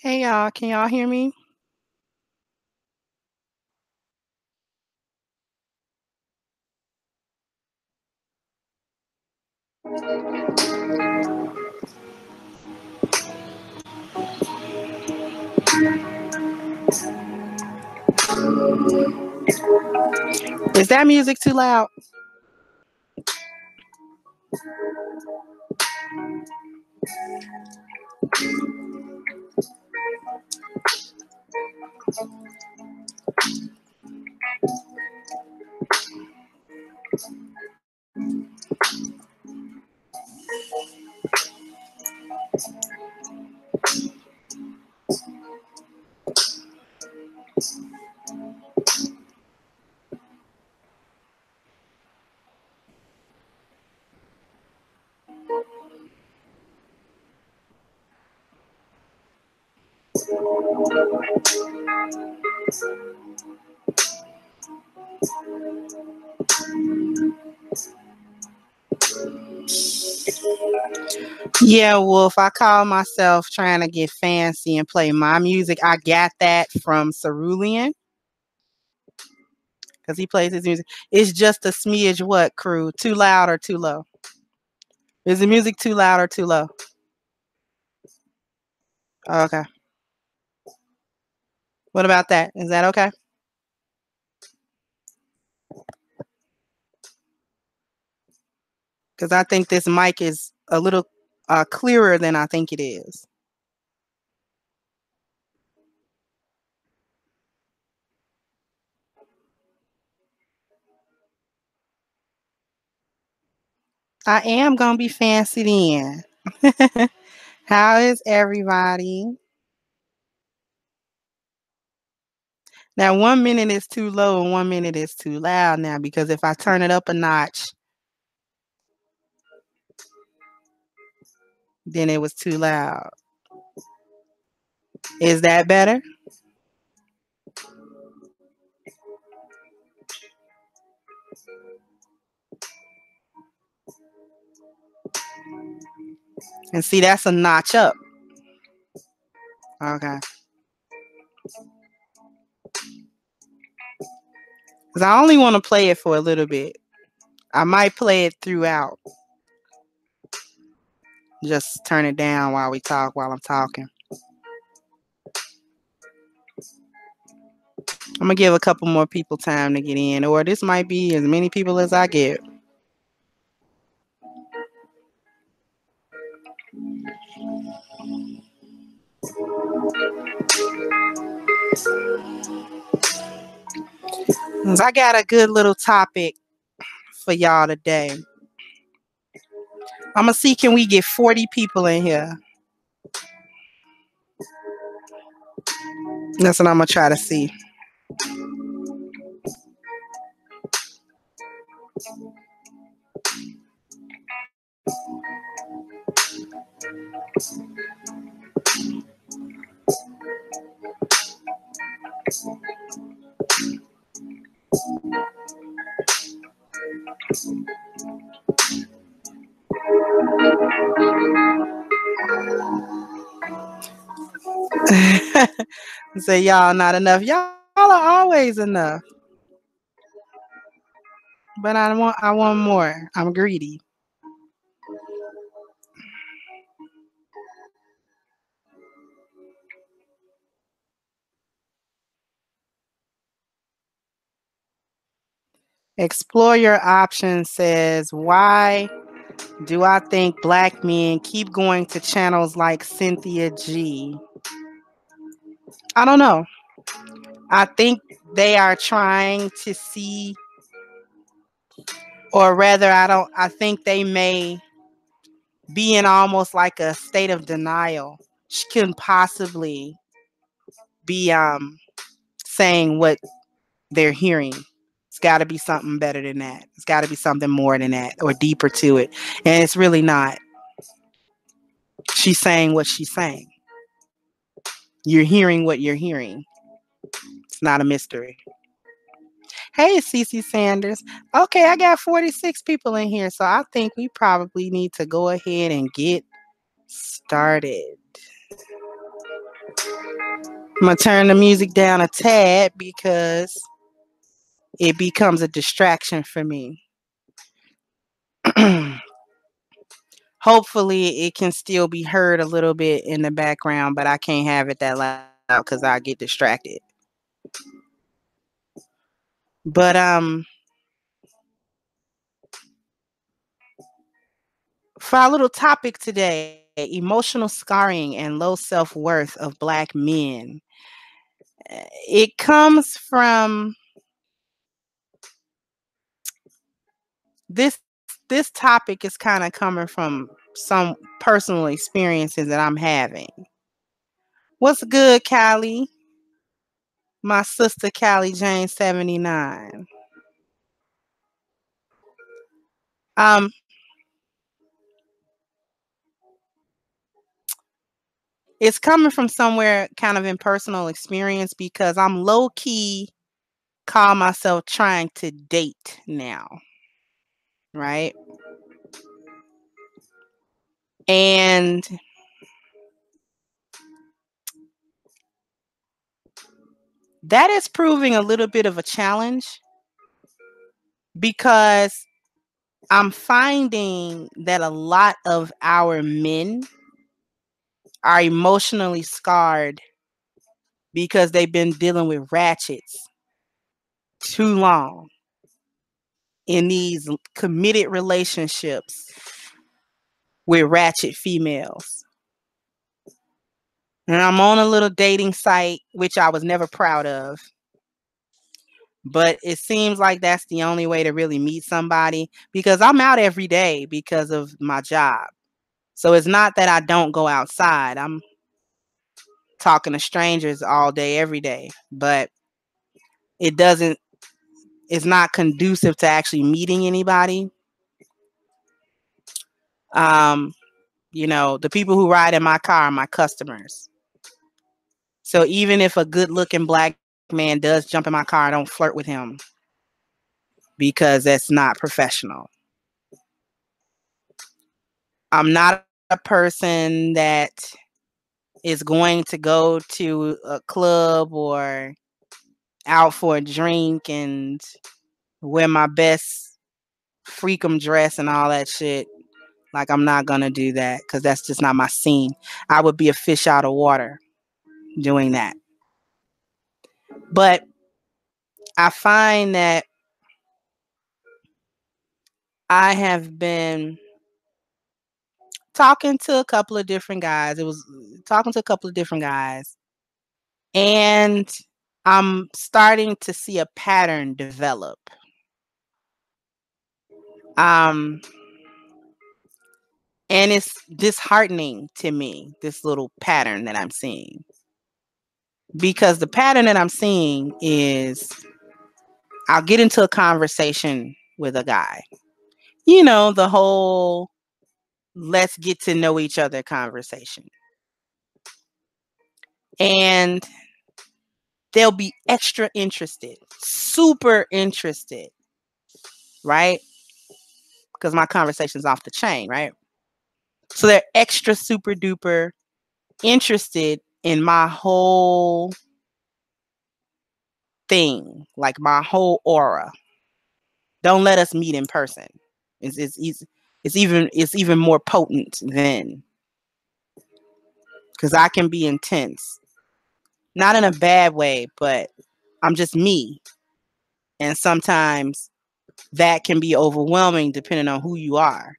Hey y'all, can y'all hear me? Is that music too loud? Yeah, Wolf, I call myself trying to get fancy and play my music. I got that from Cerulean because he plays his music. It's just a smidge what, crew? Too loud or too low? Is the music too loud or too low? Okay. What about that? Is that okay? Because I think this mic is a little clearer than I think it is. I am going to be fancy then. How is everybody? Now, 1 minute is too low and 1 minute is too loud now because if I turn it up a notch, then it was too loud. Is that better? And see, that's a notch up. Okay. Because I only want to play it for a little bit. I might play it throughout. Just turn it down while we talk, while I'm talking. I'm going to give a couple more people time to get in, or this might be as many people as I get. I got a good little topic for y'all today. I'm going to see, can we get 40 people in here? That's what I'm going to try to see. Say y'all not enough. Y'all are always enough. But I want more. I'm greedy. Explore your options says, why do I think black men keep going to channels like Cynthia G? I don't know. I think they are trying to see, or rather, I think they may be in almost like a state of denial. She couldn't possibly be saying what they're hearing. It's got to be something better than that. It's got to be something more than that or deeper to it. And it's really not. She's saying what she's saying. You're hearing what you're hearing. It's not a mystery. Hey, Cece Sanders. Okay, I got 46 people in here, so I think we probably need to go ahead and get started. I'm going to turn the music down a tad because it becomes a distraction for me. Hopefully, it can still be heard a little bit in the background, but I can't have it that loud because I get distracted. But for our little topic today, emotional scarring and low self-worth of Black men. It comes from this this topic is kind of coming from some personal experiences that I'm having. What's good, Callie? My sister Callie Jane 79. Um it's coming from somewhere kind of in personal experience because I'm low key call myself trying to date now, right? And that is proving a little bit of a challenge because I'm finding that a lot of our men are emotionally scarred because they've been dealing with ratchets too long in these committed relationships with ratchet females. And I'm on a little dating site, which I was never proud of. But it seems like that's the only way to really meet somebody because I'm out every day because of my job. So it's not that I don't go outside. I'm talking to strangers all day, every day. But it doesn't, it's not conducive to actually meeting anybody. Um, the people who ride in my car are my customers. So even if a good looking Black man does jump in my car, I don't flirt with him because that's not professional. I'm not a person that is going to go to a club or out for a drink and wear my best freakum dress and all that shit. Like, I'm not gonna do that because that's just not my scene. I would be a fish out of water doing that. But I find that I have been talking to a couple of different guys. It was talking to a couple of different guys. And I'm starting to see a pattern develop. Um, and it's disheartening to me, this little pattern that I'm seeing. Because the pattern that I'm seeing is I'll get into a conversation with a guy. The whole let's get to know each other conversation. And they'll be extra interested, super interested, right? Because my conversation's off the chain, right? So they're extra super duper interested in my whole thing, like my whole aura. Don't let us meet in person. It's even more potent then, because I can be intense, not in a bad way, but I'm just me, and sometimes that can be overwhelming depending on who you are.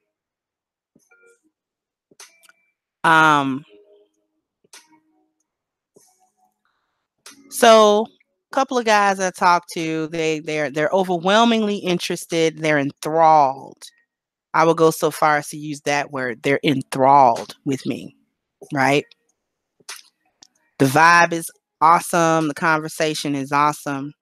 So a couple of guys I talked to, they're overwhelmingly interested. They're enthralled. I would go so far as to use that word. They're enthralled with me, right? The vibe is awesome. The conversation is awesome.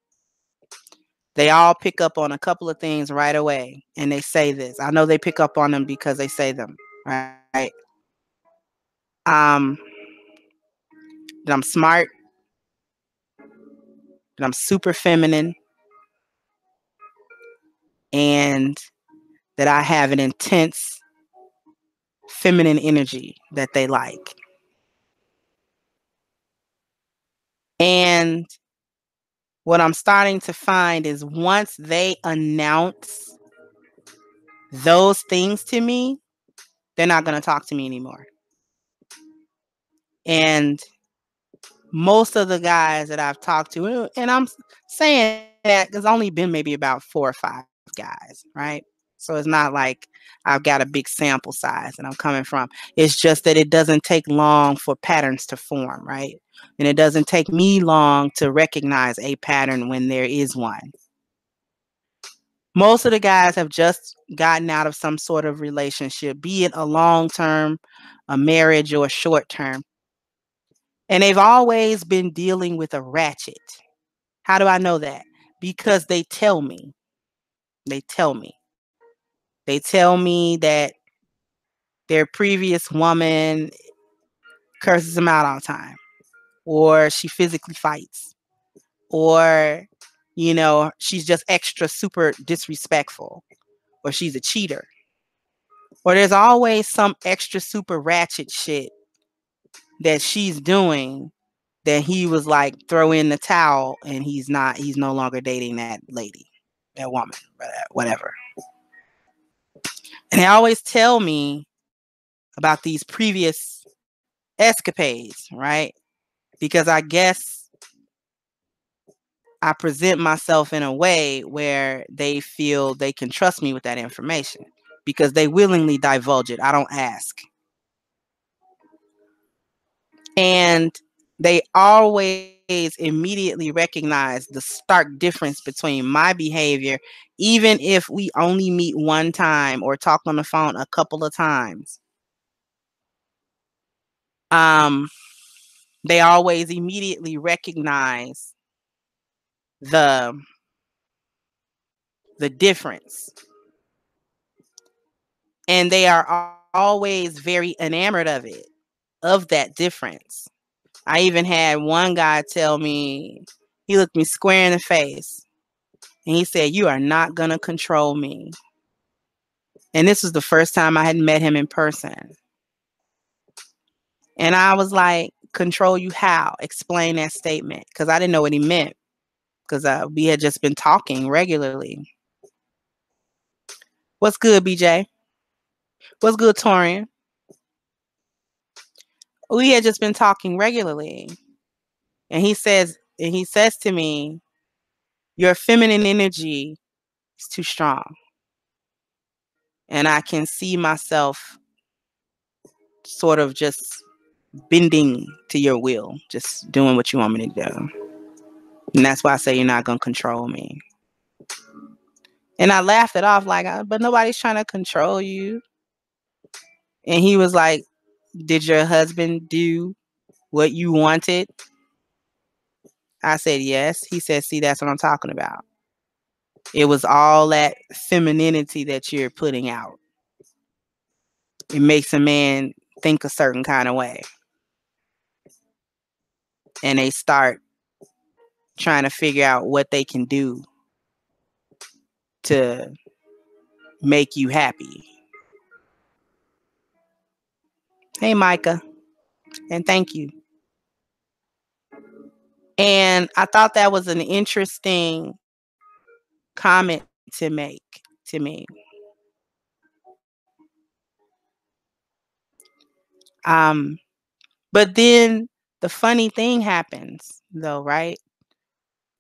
They all pick up on a couple of things right away, and they say this. I know they pick up on them because they say them, right? That I'm smart, that I'm super feminine, and that I have an intense feminine energy that they like. And what I'm starting to find is once they announce those things to me, they're not going to talk to me anymore. And most of the guys that I've talked to, and I'm saying that there's only been maybe about 4 or 5 guys, right? So it's not like I've got a big sample size and I'm coming from. It's just that it doesn't take long for patterns to form, right? And it doesn't take me long to recognize a pattern when there is one. Most of the guys have just gotten out of some sort of relationship, be it a long term, a marriage, or a short term. And they've always been dealing with a ratchet. How do I know that? Because they tell me. They tell me. They tell me that their previous woman curses them out all the time, or she physically fights, or, she's just extra super disrespectful, or she's a cheater, or there's always some extra super ratchet shit that she's doing that he was like, throw in the towel, and he's no longer dating that lady, that woman, whatever. And they always tell me about these previous escapades, right? Because I guess I present myself in a way where they feel they can trust me with that information because they willingly divulge it. I don't ask. And they always immediately recognize the stark difference between my behavior, even if we only meet one time or talk on the phone a couple of times. They always immediately recognize the difference, and they are always very enamored of that difference. I even had one guy tell me, he looked me square in the face and he said, "You are not going to control me." And this was the first time I had met him in person. And I was like, "Control you how?" Explain that statement, because I didn't know what he meant, because we had just been talking regularly. What's good, BJ? What's good, Torian? We had just been talking regularly. And he says to me, "Your feminine energy is too strong." And I can see myself sort of just bending to your will, just doing what you want me to do. And that's why I say you're not going to control me. And I laughed it off like, but nobody's trying to control you. And he was like, "Did your husband do what you wanted?" I said, "Yes." He said, "See, that's what I'm talking about. It was all that femininity that you're putting out. It makes a man think a certain kind of way." And they start trying to figure out what they can do to make you happy. Hey, Micah, and thank you. And I thought that was an interesting comment to make to me. But then the funny thing happens, though, right?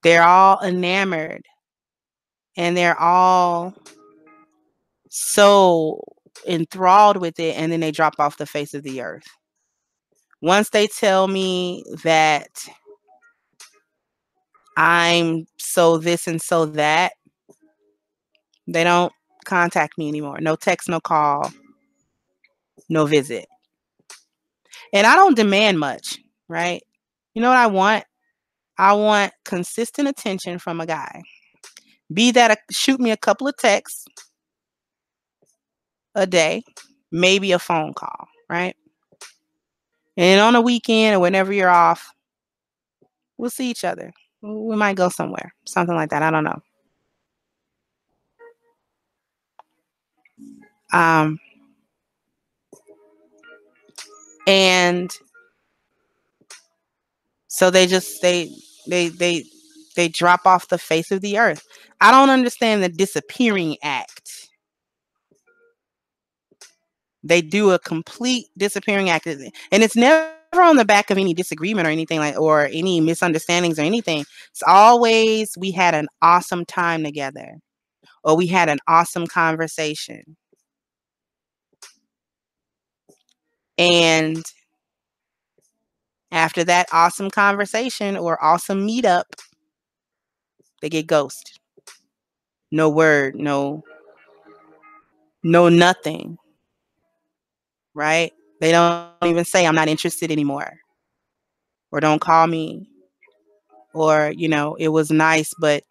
They're all enamored and they're all so enthralled with it, and then they drop off the face of the earth. Once they tell me that I'm so this and so that, they don't contact me anymore. No text, no call, no visit. And I don't demand much, right? You know what I want? I want consistent attention from a guy. Be that shoot me a couple of texts a day, maybe a phone call, right? And on a weekend or whenever you're off, we'll see each other. We might go somewhere, something like that. I don't know. Um, and So they drop off the face of the earth. I don't understand the disappearing act. They do a complete disappearing act, and it's never on the back of any disagreement or anything like, or any misunderstandings or anything. It's always, we had an awesome time together, or we had an awesome conversation. And after that awesome conversation or awesome meetup, they get ghosted. No word, no nothing, right? They don't even say I'm not interested anymore, or don't call me, or it was nice, but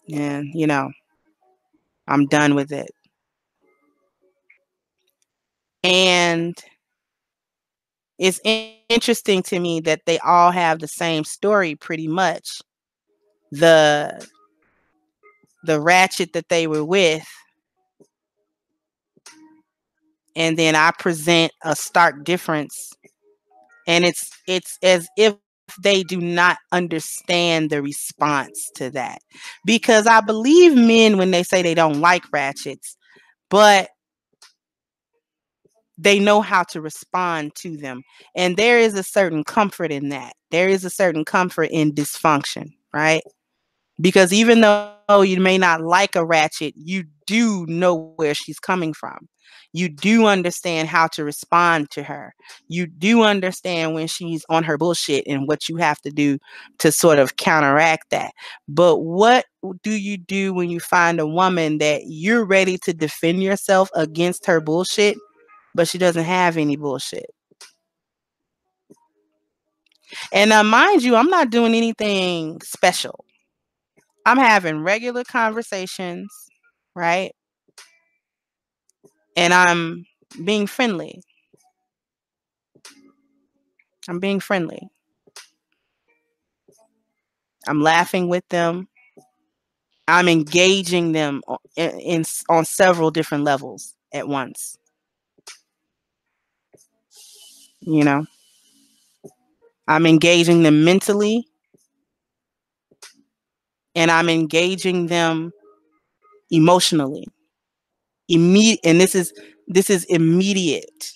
yeah, I'm done with it. And it's interesting to me that they all have the same story pretty much. The ratchet that they were with, and then I present a stark difference, and it's as if they do not understand the response to that. Because I believe men when they say they don't like ratchets, but they know how to respond to them. And there is a certain comfort in that. There is a certain comfort in dysfunction, right? Because even though you may not like a ratchet, you do know where she's coming from. You do understand how to respond to her. You do understand when she's on her bullshit and what you have to do to sort of counteract that. But what do you do when you find a woman that you're ready to defend yourself against her bullshit, but she doesn't have any bullshit? And mind you, I'm not doing anything special. I'm having regular conversations, right? And I'm being friendly. I'm being friendly. I'm laughing with them. I'm engaging them on several different levels at once. You know, I'm engaging them mentally, and I'm engaging them emotionally. And this is immediate.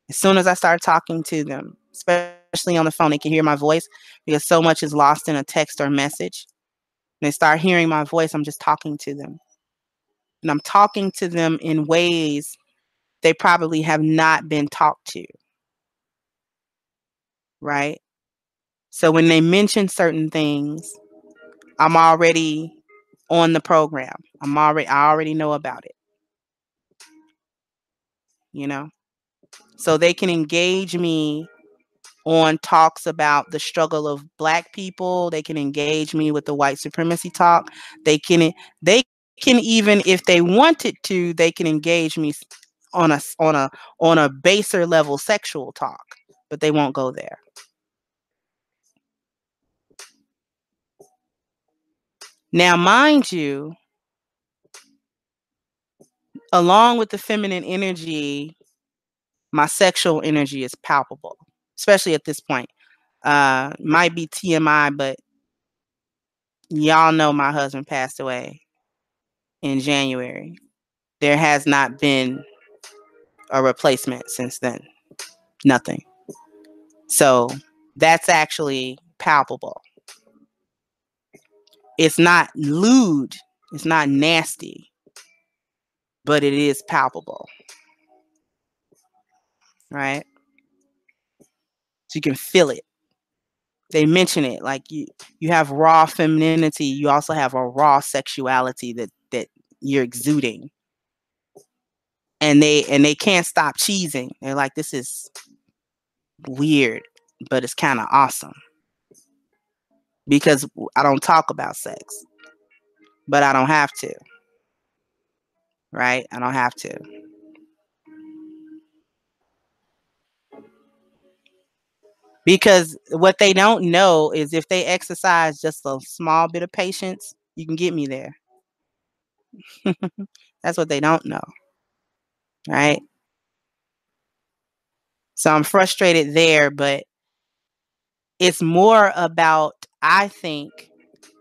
As soon as I start talking to them, especially on the phone, they can hear my voice because so much is lost in a text or message. And they start hearing my voice, I'm just talking to them. And I'm talking to them in ways they probably have not been talked to, right? So when they mention certain things, I'm already on the program. I already know about it, you know? So they can engage me on talks about the struggle of Black people. They can engage me with the white supremacy talk. They can even, if they wanted to, they can engage me on a baser level sexual talk, but they won't go there. Now, mind you, along with the feminine energy, my sexual energy is palpable, especially at this point. Might be TMI, but y'all know my husband passed away in January. There has not been a replacement since then. Nothing. So that's actually palpable. It's not lewd. It's not nasty, but it is palpable. Right? So you can feel it. They mention it like you have raw femininity, you also have a raw sexuality that you're exuding. And they can't stop cheesing. They're like, this is weird, but it's kind of awesome. Because I don't talk about sex, but I don't have to. Right? I don't have to. Because what they don't know is if they exercise just a small bit of patience, you can get me there. That's what they don't know. Right? So I'm frustrated there, but It's more about, I think,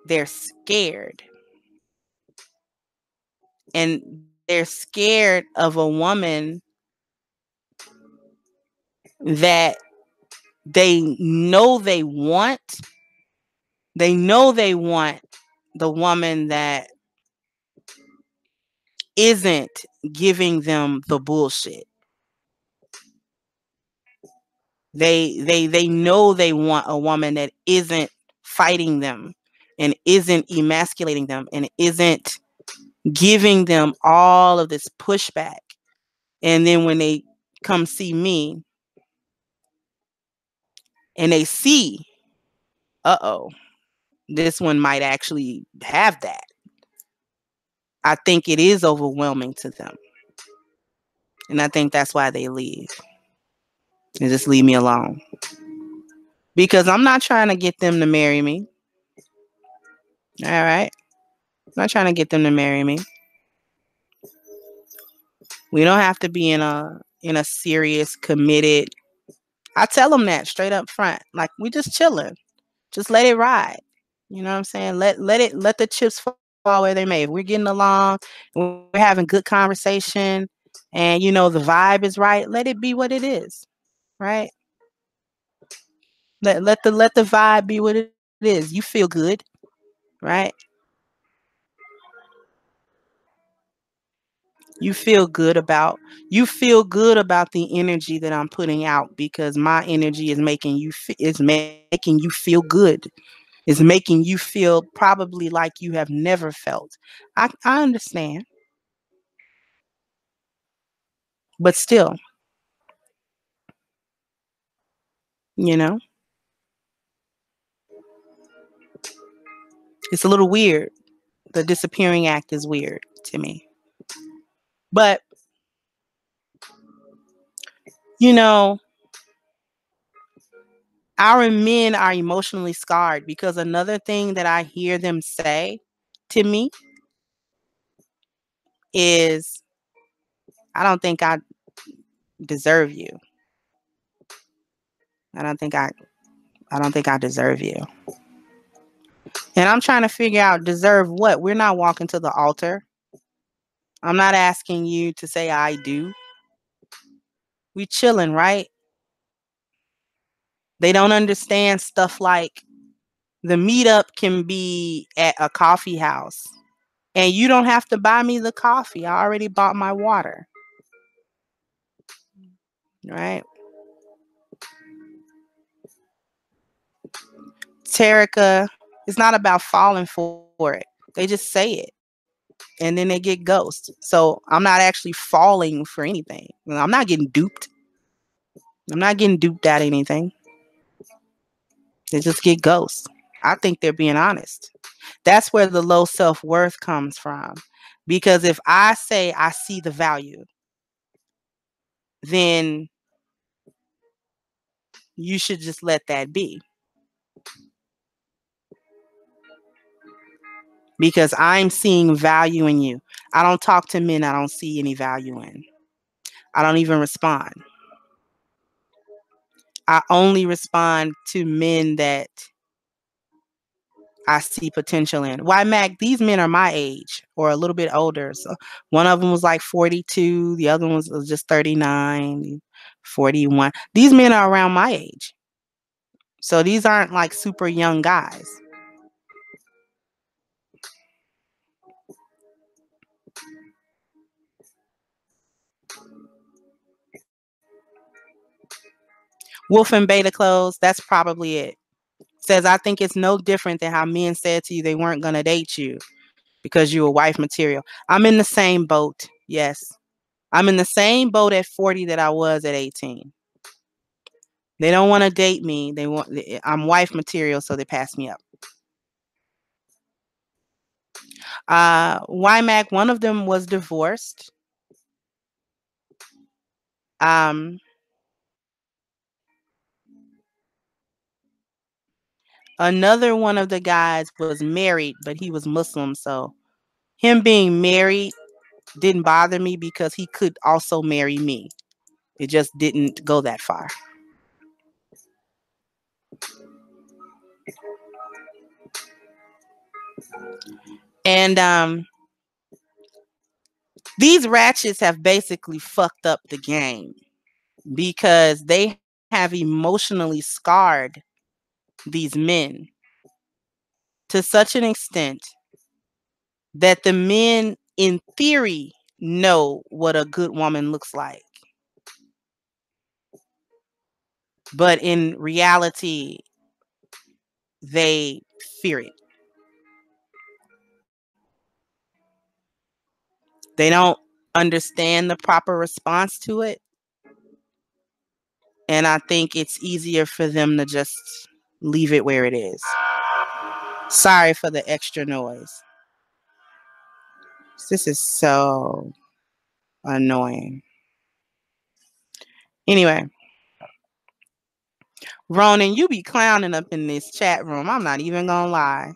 they're scared. And they're scared of a woman that they know they want. They know they want the woman that isn't giving them the bullshit. They know they want a woman that isn't fighting them and isn't emasculating them and isn't giving them all of this pushback. And then when they come see me and they see, uh-oh, this one might actually have that. I think it is overwhelming to them. And I think that's why they leave. And just leave me alone. Because I'm not trying to get them to marry me. All right. I'm not trying to get them to marry me. We don't have to be in a serious, committed. I tell them that straight up front. Like, we just chilling. Just let it ride. You know what I'm saying? Let the chips fall where they may. If we're getting along, we're having good conversation, and the vibe is right, let it be what it is. Right? Let the vibe be what it is. You feel good, right? You feel good about the energy that I'm putting out, because my energy is making you feel good. It's making you feel probably like you have never felt. I understand, but still, you know, it's a little weird. The disappearing act is weird to me. But, you know, our men are emotionally scarred, because another thing that I hear them say to me is, I don't think I deserve you. I don't think I deserve you. And I'm trying to figure out, deserve what? We're not walking to the altar. I'm not asking you to say I do. We chilling, right? They don't understand stuff like the meetup can be at a coffee house. And you don't have to buy me the coffee. I already bought my water. Right? Terica, it's not about falling for it. They just say it. And then they get ghosted. So I'm not actually falling for anything. I'm not getting duped. I'm not getting duped at anything. They just get ghosts. I think they're being honest. That's where the low self-worth comes from. Because if I say I see the value, then you should just let that be. Because I'm seeing value in you. I don't talk to men I don't see any value in. I don't even respond. I only respond to men that I see potential in. Why, Mac, these men are my age or a little bit older. So one of them was like 42. The other one was just 39, 41. These men are around my age. So these aren't like super young guys. Wolf and Beta Clothes, that's probably it. Says, I think it's no different than how men said to you they weren't going to date you because you were wife material. I'm in the same boat. Yes. I'm in the same boat at 40 that I was at 18. They don't want to date me. I'm wife material, so they pass me up. YMAC, one of them was divorced. Another one of the guys was married, but he was Muslim, so him being married didn't bother me because he could also marry me. It just didn't go that far. And these ratchets have basically fucked up the game because they have emotionally scarred these men to such an extent that the men, in theory, know what a good woman looks like. But in reality, they fear it. They don't understand the proper response to it. And I think it's easier for them to just leave it where it is. Sorry for the extra noise. This is so annoying. Anyway, Ronan, you be clowning up in this chat room. I'm not even gonna lie.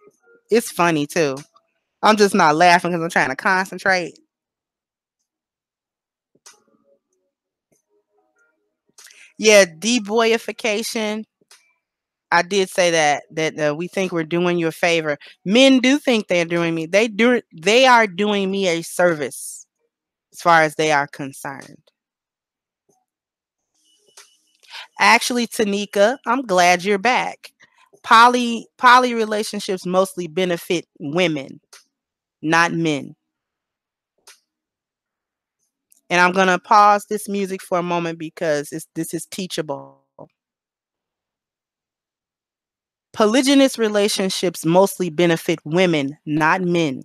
It's funny too. I'm just not laughing because I'm trying to concentrate. Yeah, deboyification. I did say that we think we're doing you a favor. Men do think they're doing me. They are doing me a service as far as they are concerned. Actually, Tanika, I'm glad you're back. Poly relationships mostly benefit women, not men. And I'm gonna pause this music for a moment because this is teachable. Polygynous relationships mostly benefit women, not men.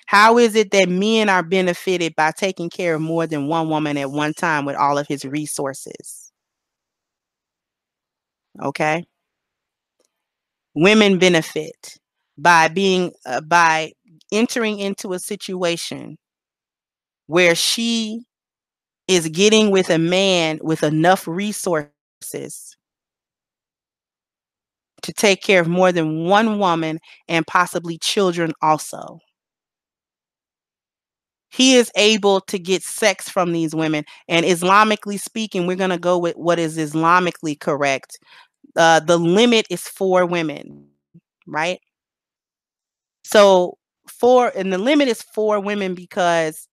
How is it that men are benefited by taking care of more than one woman at one time with all of his resources? Okay. Women benefit by entering into a situation where she is getting with a man with enough resources to take care of more than one woman and possibly children also. He is able to get sex from these women. And Islamically speaking, we're going to go with what is Islamically correct. The limit is 4 women, right? So the limit is 4 women because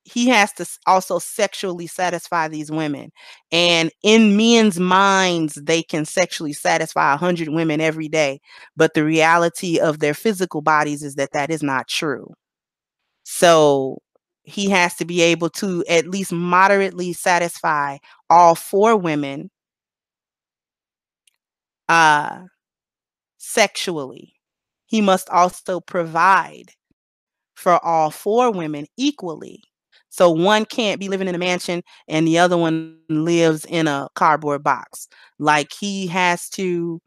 he has to also sexually satisfy these women. And in men's minds, they can sexually satisfy 100 women every day. But the reality of their physical bodies is that is not true. So he has to be able to at least moderately satisfy all 4 women sexually. He must also provide for all 4 women equally. So one can't be living in a mansion and the other one lives in a cardboard box. Like he has to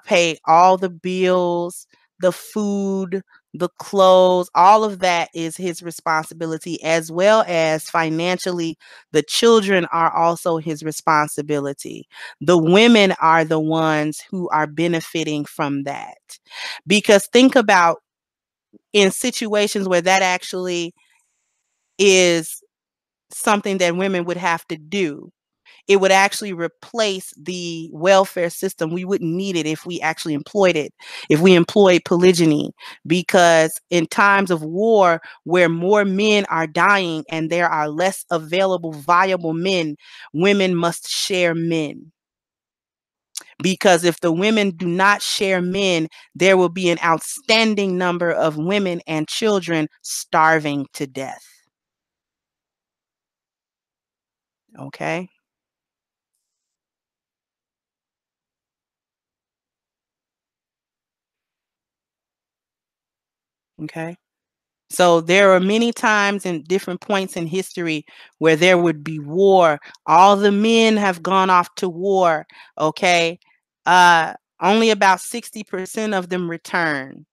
pay all the bills, the food, the clothes, all of that is his responsibility, as well as financially, the children are also his responsibility. The women are the ones who are benefiting from that. Because think about in situations where that actually is something that women would have to do, it would actually replace the welfare system. We wouldn't need it if we actually employed it, if we employed polygyny, because in times of war where more men are dying and there are less available viable men, women must share men. Because if the women do not share men, there will be an outstanding number of women and children starving to death. Okay. Okay. So there are many times in different points in history where there would be war. All the men have gone off to war. Okay. Only about 60% of them return.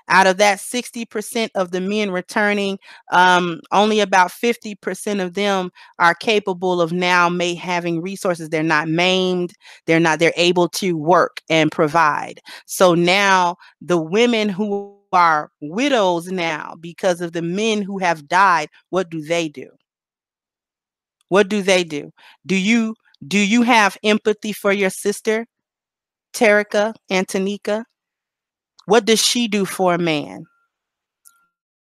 Out of that 60% of the men returning, only about 50% of them are capable of now having resources. They're not maimed. They're able to work and provide. So now the women who are widows now because of the men who have died, what do they do? What do they do? Do you have empathy for your sister, Terica and Tanika? What does she do for a man?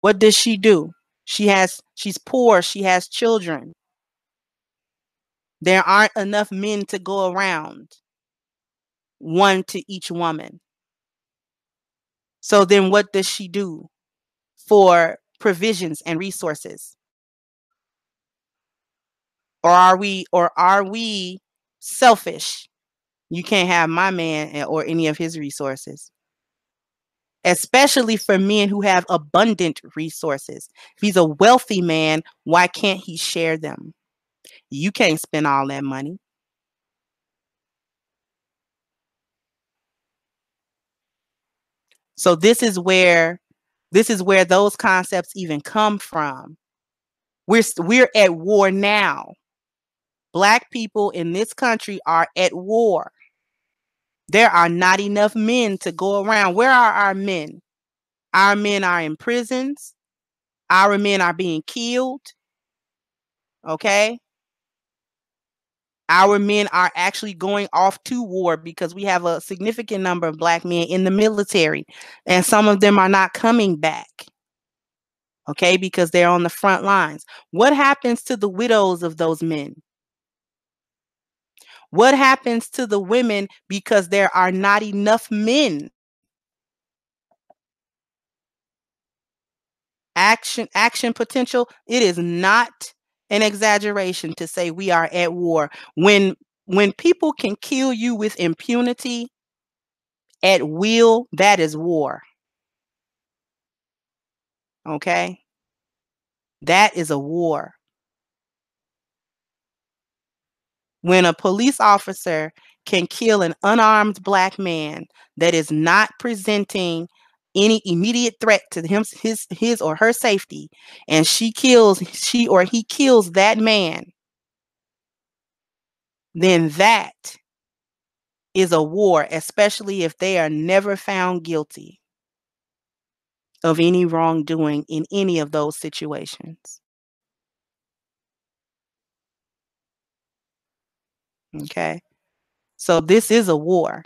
What does she do? She's poor, she has children. There aren't enough men to go around, one to each woman. So then what does she do for provisions and resources? Or are we selfish? You can't have my man or any of his resources. Especially for men who have abundant resources. If he's a wealthy man, why can't he share them? You can't spend all that money. So this is where those concepts even come from. We're at war now. Black people in this country are at war. There are not enough men to go around. Where are our men? Our men are in prisons. Our men are being killed. Okay? Our men are actually going off to war because we have a significant number of black men in the military, and some of them are not coming back. Okay? Because they're on the front lines. What happens to the widows of those men? What happens to the women because there are not enough men? Action potential. It is not an exaggeration to say we are at war. When people can kill you with impunity at will, that is war. Okay? That is a war. When a police officer can kill an unarmed black man that is not presenting any immediate threat to his or her safety, and she or he kills that man, then that is a war, especially if they are never found guilty of any wrongdoing in any of those situations. Okay? So this is a war.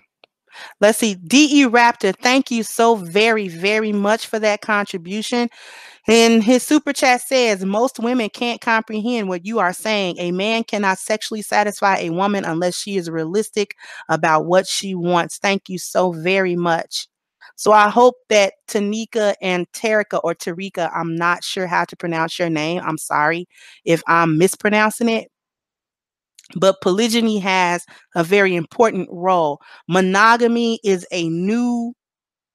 Let's see. DE Raptor, thank you so very, very much for that contribution. And his super chat says, most women can't comprehend what you are saying. A man cannot sexually satisfy a woman unless she is realistic about what she wants. Thank you so very much. So I hope that Tanika and Tarika, or Tarika, I'm not sure how to pronounce your name. I'm sorry if I'm mispronouncing it. But polygyny has a very important role. Monogamy is a new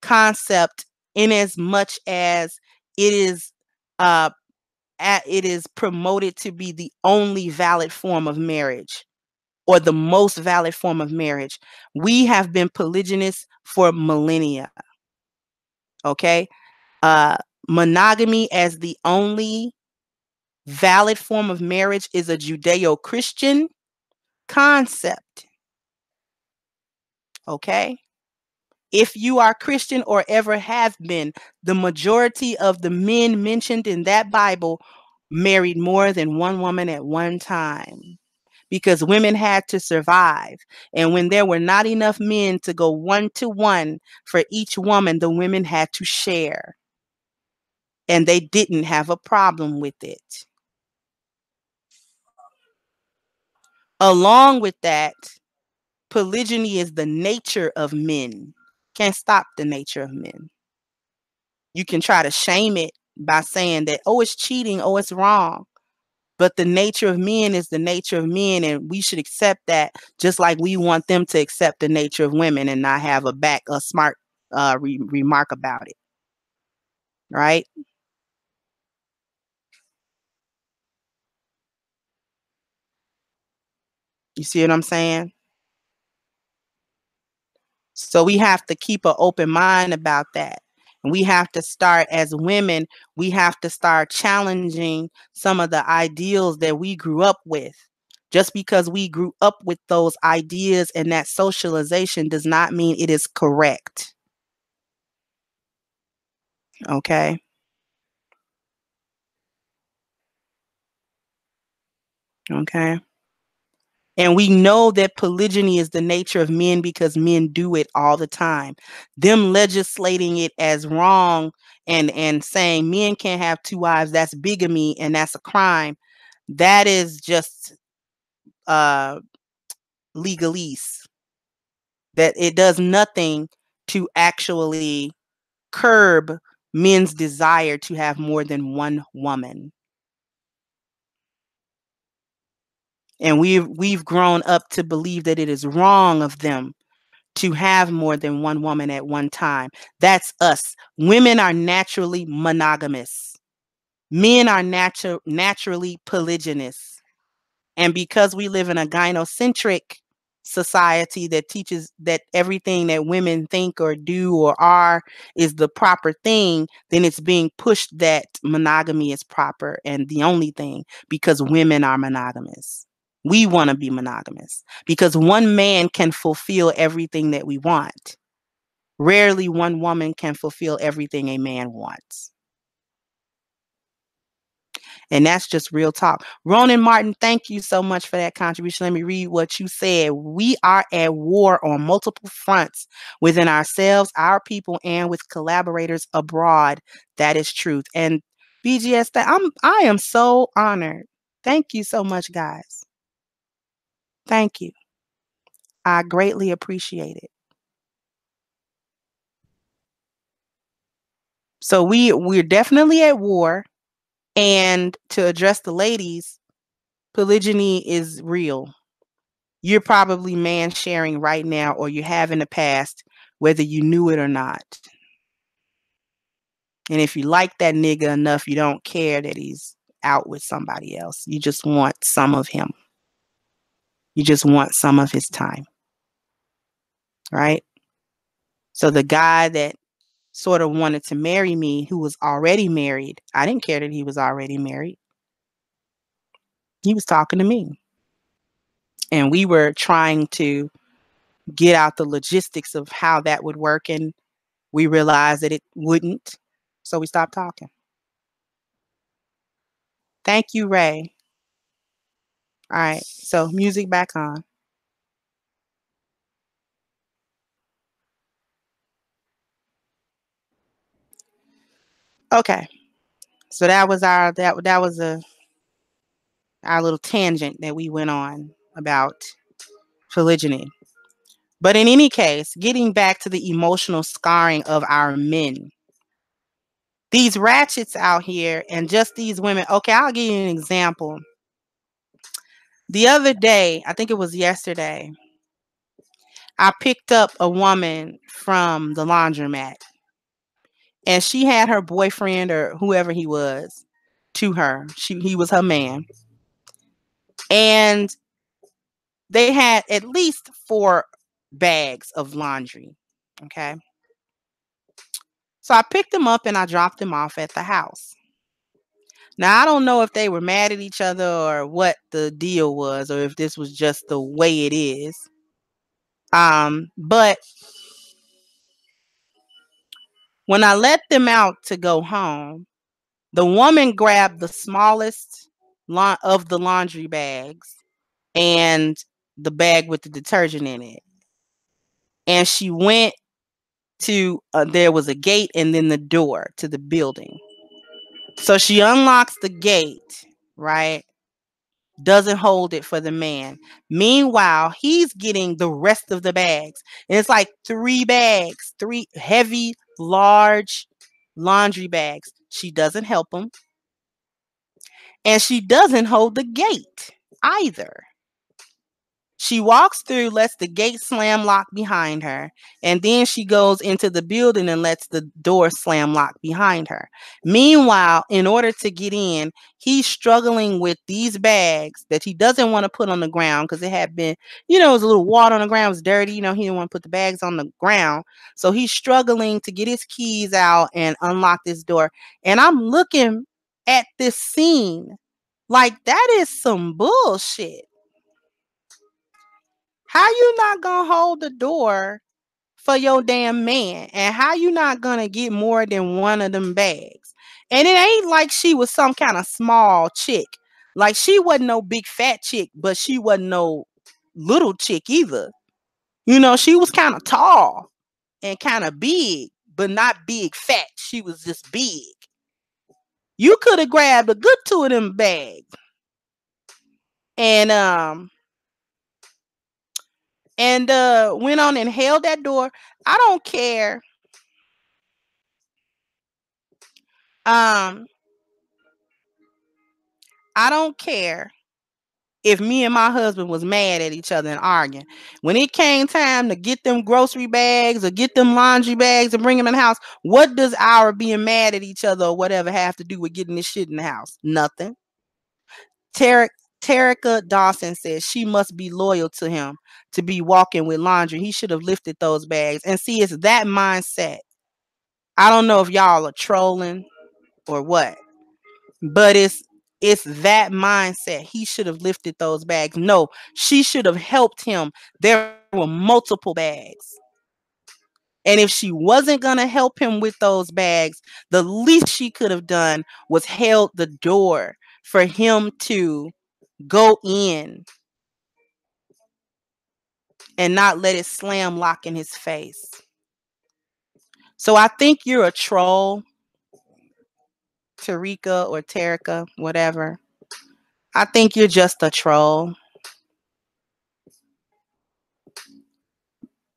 concept in as much as it is uh, it is promoted to be the only valid form of marriage, or the most valid form of marriage. We have been polygynous for millennia. Okay? Uh, Monogamy as the only valid form of marriage is a Judeo-Christian concept. Okay? If you are Christian or ever have been, the majority of the men mentioned in that Bible married more than one woman at one time, because women had to survive. And when there were not enough men to go one to one for each woman, the women had to share. And they didn't have a problem with it. Along with that, polygyny is the nature of men. Can't stop the nature of men. You can try to shame it by saying that, oh, it's cheating, oh, it's wrong. But the nature of men is the nature of men, and we should accept that, just like we want them to accept the nature of women and not have a smart remark about it. Right? You see what I'm saying? So we have to keep an open mind about that. And we have to start, as women, we have to start challenging some of the ideals that we grew up with. Just because we grew up with those ideas and that socialization does not mean it is correct. Okay? Okay? And we know that polygyny is the nature of men because men do it all the time. Them legislating it as wrong and saying men can't have two wives, that's bigamy and that's a crime. That is just uh legalese. That it does nothing to actually curb men's desire to have more than one woman. And we've grown up to believe that it is wrong of them to have more than one woman at one time. That's us. Women are naturally monogamous. Men are naturally polygynous. And because we live in a gynocentric society that teaches that everything that women think or do or are is the proper thing, then it's being pushed that monogamy is proper and the only thing because women are monogamous. We want to be monogamous because one man can fulfill everything that we want. Rarely one woman can fulfill everything a man wants. And that's just real talk. Ronan Martin, thank you so much for that contribution. Let me read what you said. We are at war on multiple fronts within ourselves, our people, and with collaborators abroad. That is truth. And BGS, I am so honored. Thank you so much, guys. Thank you. I greatly appreciate it. So we're definitely at war. And to address the ladies, polygyny is real. You're probably man sharing right now, or you have in the past, whether you knew it or not. And if you like that nigga enough, you don't care that he's out with somebody else. You just want some of him. You just want some of his time. Right? So the guy that sort of wanted to marry me, who was already married, I didn't care that he was already married. He was talking to me. And we were trying to get out the logistics of how that would work. And we realized that it wouldn't. So we stopped talking. Thank you, Ray. All right. So music back on. Okay. So that was that was our little tangent that we went on about polygyny. But in any case, getting back to the emotional scarring of our men. These ratchets out here and just these women. Okay, I'll give you an example. The other day, I think it was yesterday, I picked up a woman from the laundromat and she had her boyfriend or whoever he was to her. He was her man. And they had at least 4 bags of laundry. Okay. So I picked them up and I dropped them off at the house. Now, I don't know if they were mad at each other or what the deal was, or if this was just the way it is. But when I let them out to go home, the woman grabbed the smallest of the laundry bags and the bag with the detergent in it. And she went to, there was a gate and then the door to the building. So she unlocks the gate, right? Doesn't hold it for the man. Meanwhile, he's getting the rest of the bags. And it's like 3 bags, 3 heavy, large laundry bags. She doesn't help him. And she doesn't hold the gate either. She walks through, lets the gate slam lock behind her, and then she goes into the building and lets the door slam lock behind her. Meanwhile, in order to get in, he's struggling with these bags that he doesn't want to put on the ground because it had been, it was a little water on the ground, it was dirty, he didn't want to put the bags on the ground. So he's struggling to get his keys out and unlock this door. And I'm looking at this scene like that is some bullshit. How you not gonna hold the door for your damn man? And how you not gonna get more than one of them bags? And it ain't like she was some kind of small chick. Like she wasn't no big fat chick, but she wasn't no little chick either. You know, she was kind of tall and kind of big, but not big fat. She was just big. You could have grabbed a good two of them bags and went on and held that door. I don't care. Um, I don't care if me and my husband was mad at each other and arguing. When it came time to get them grocery bags or get them laundry bags and bring them in the house, what does our being mad at each other or whatever have to do with getting this shit in the house? Nothing. Terica Dawson says she must be loyal to him to be walking with laundry. He should have lifted those bags. And see, it's that mindset. I don't know if y'all are trolling or what, but it's that mindset. He should have lifted those bags. No, she should have helped him. There were multiple bags. And if she wasn't going to help him with those bags, the least she could have done was held the door for him to go in and not let it slam lock in his face. So I think you're a troll, Tarika or Terica, whatever. I think you're just a troll.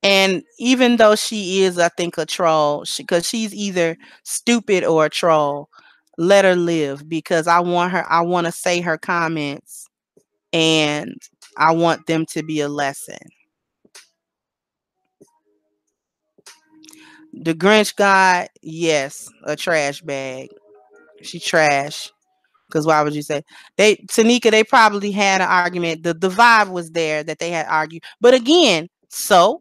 And even though she is, I think, a troll, because she's either stupid or a troll, let her live, because I want to say her comments and I want them to be a lesson. The Grinch God, yes, a trash bag. She trash. Because why would you say Tanika? They probably had an argument. The vibe was there that they had argued. But again, so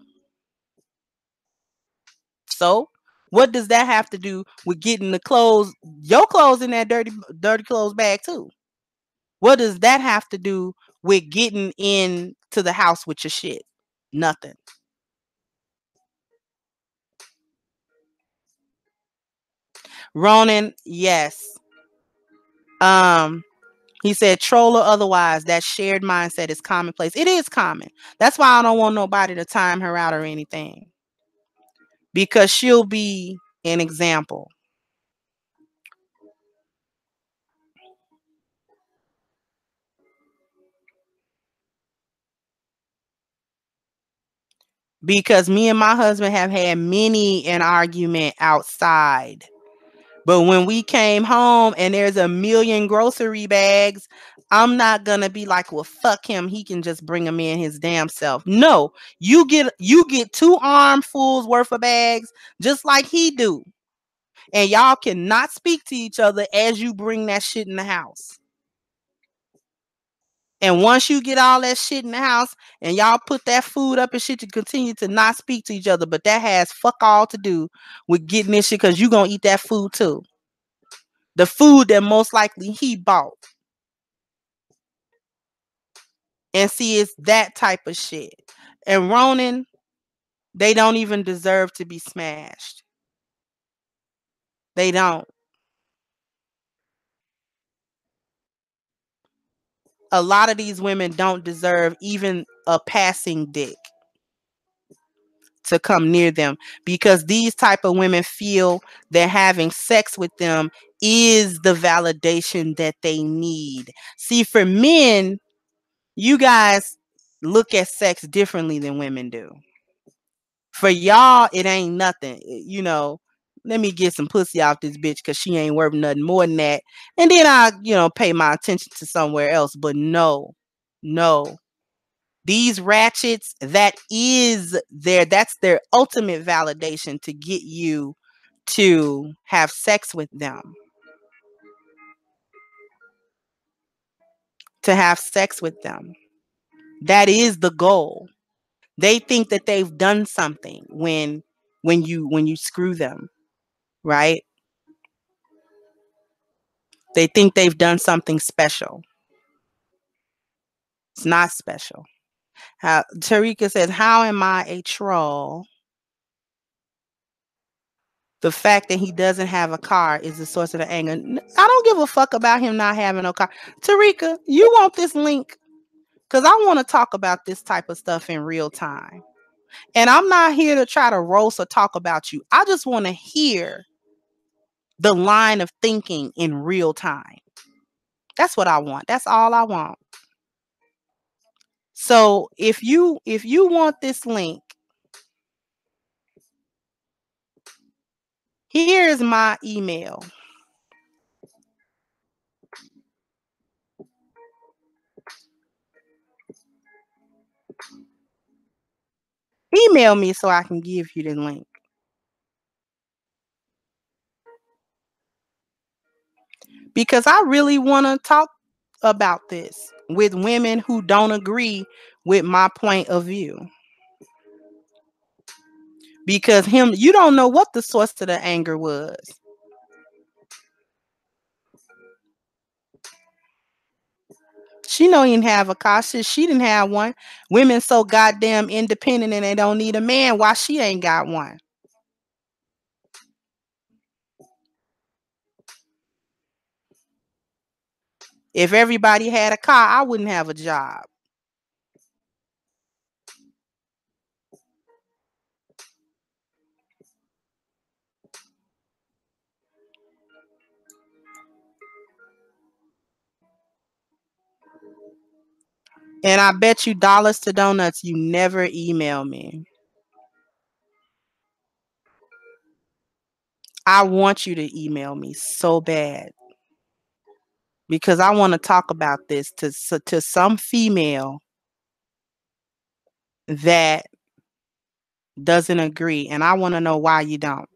what does that have to do with getting the clothes, your clothes in that dirty clothes bag too? What does that have to do with getting into the house with your shit? Nothing. Ronan, yes. He said, troll or otherwise, that shared mindset is commonplace. It is common. That's why I don't want nobody to time her out or anything. Because she'll be an example. Because me and my husband have had many an argument outside. But when we came home and there's a million grocery bags, I'm not gonna be like, well, fuck him. He can just bring them in his damn self. No, you get 2 armfuls worth of bags, just like he do. And y'all cannot speak to each other as you bring that shit in the house. And once you get all that shit in the house and y'all put that food up and shit, you continue to not speak to each other. But that has fuck all to do with getting this shit, because you're going to eat that food too. The food that most likely he bought. And see, it's that type of shit. And Ronan, they don't even deserve to be smashed. They don't. A lot of these women don't deserve even a passing dick to come near them, because these type of women feel that having sex with them is the validation that they need. See, for men, you guys look at sex differently than women do. For y'all, it ain't nothing. You know, let me get some pussy off this bitch because she ain't worth nothing more than that. And then I, pay my attention to somewhere else. But no. These ratchets, that's their ultimate validation to get you to have sex with them. To have sex with them. That is the goal. They think that they've done something when you screw them, right? They think they've done something special. It's not special. Tarika says, how am I a troll? The fact that he doesn't have a car is the source of the anger. I don't give a fuck about him not having no car. Tarika, you want this link? Because I want to talk about this type of stuff in real time. And I'm not here to try to roast or talk about you. I just want to hear the line of thinking in real time. That's what I want. That's all I want. So if you want this link, here is my email. Email me so I can give you the link. Because I really want to talk about this with women who don't agree with my point of view. Because you don't know what the source of the anger was. She don't even have a car. She didn't have one. Women so goddamn independent and they don't need a man. Why she ain't got one? If everybody had a car, I wouldn't have a job. And I bet you dollars to donuts you never email me. I want you to email me so bad. Because I want to talk about this to some female that doesn't agree. And I want to know why you don't.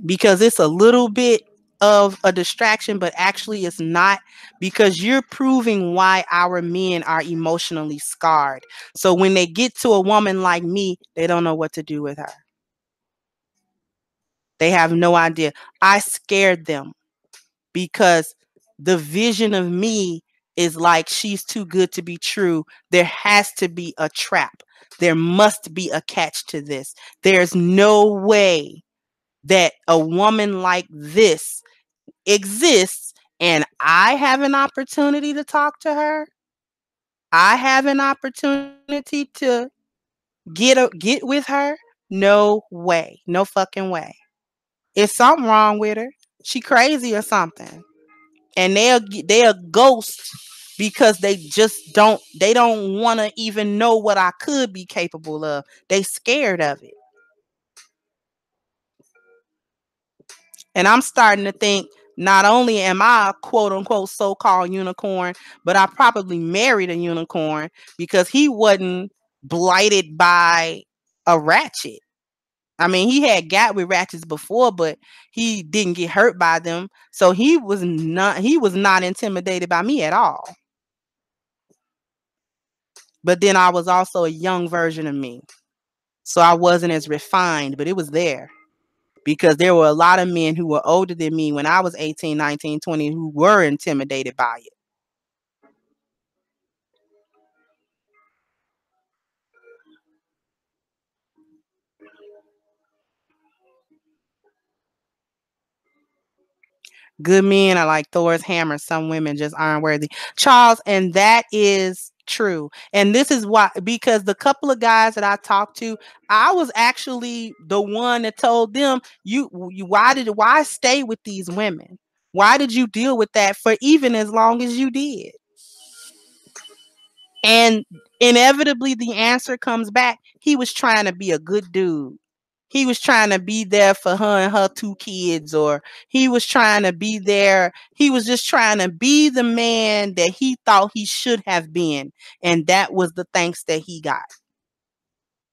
Because it's a little bit of a distraction, but actually it's not, because you're proving why our men are emotionally scarred. So when they get to a woman like me, they don't know what to do with her. They have no idea. I scared them because the vision of me is like, she's too good to be true. There has to be a trap. There must be a catch to this. There's no way that a woman like this exists and I have an opportunity to talk to her. I have an opportunity to get with her. No way. No fucking way. Is something wrong with her? She crazy or something? And they'll ghost because they don't want to even know what I could be capable of. They scared of it. And I'm starting to think, not only am I a quote unquote so-called unicorn, but I probably married a unicorn because he wasn't blighted by a ratchet. I mean, he had got with ratchets before, but he didn't get hurt by them. So he was not intimidated by me at all. But then I was also a young version of me. So I wasn't as refined, but it was there. Because there were a lot of men who were older than me when I was 18, 19, 20 who were intimidated by it. Good men are like Thor's hammer. Some women just aren't worthy. Charles, and that is true. And this is why, because the couple of guys that I talked to, I was actually the one that told them, why stay with these women? Why did you deal with that for even as long as you did? And inevitably the answer comes back. He was trying to be a good dude. He was trying to be there for her and her two kids, or he was trying to be there. He was just trying to be the man that he thought he should have been. And that was the thanks that he got.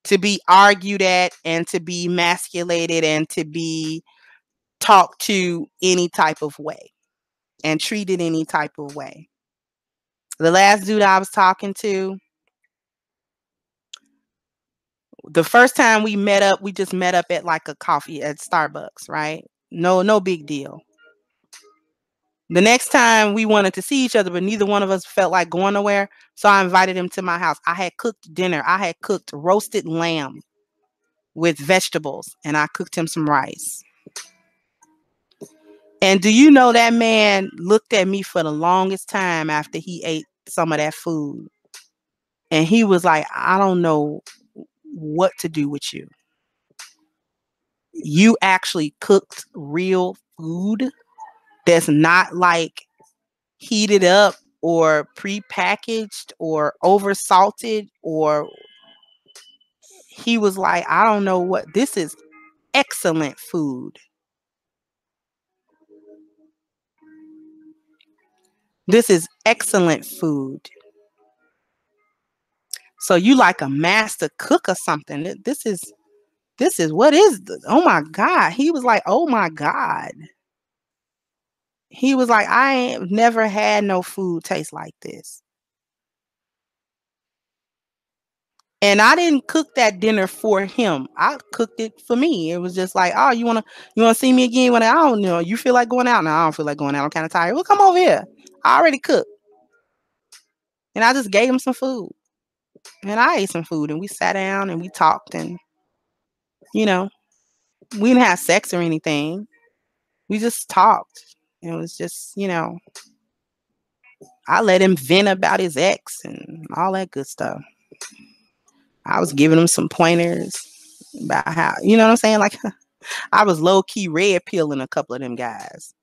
To be argued at and to be emasculated and to be talked to any type of way and treated any type of way. The last dude I was talking to, the first time we met up, we just met up at like a coffee at Starbucks, right? No big deal. The next time we wanted to see each other, but neither one of us felt like going nowhere. So I invited him to my house. I had cooked dinner. I had cooked roasted lamb with vegetables, and I cooked him some rice. And do you know that man looked at me for the longest time after he ate some of that food? And he was like, I don't know what to do with you. You actually cooked real food that's not like heated up or prepackaged or over salted, or he was like, I don't know what, this is excellent food. This is excellent food. So you like a master cook or something. This is what is this? Oh my God. He was like, oh my God. He was like, I ain't never had no food taste like this. And I didn't cook that dinner for him. I cooked it for me. It was just like, oh, you wanna see me again when I don't know. You feel like going out? No, I don't feel like going out. I'm kind of tired. Well, come over here. I already cooked. And I just gave him some food. And I ate some food and we sat down and we talked, and you know, we didn't have sex or anything. We just talked. It was just, I let him vent about his ex and all that good stuff. I was giving him some pointers about how, you know what I'm saying? Like, I was low key red pilling a couple of them guys.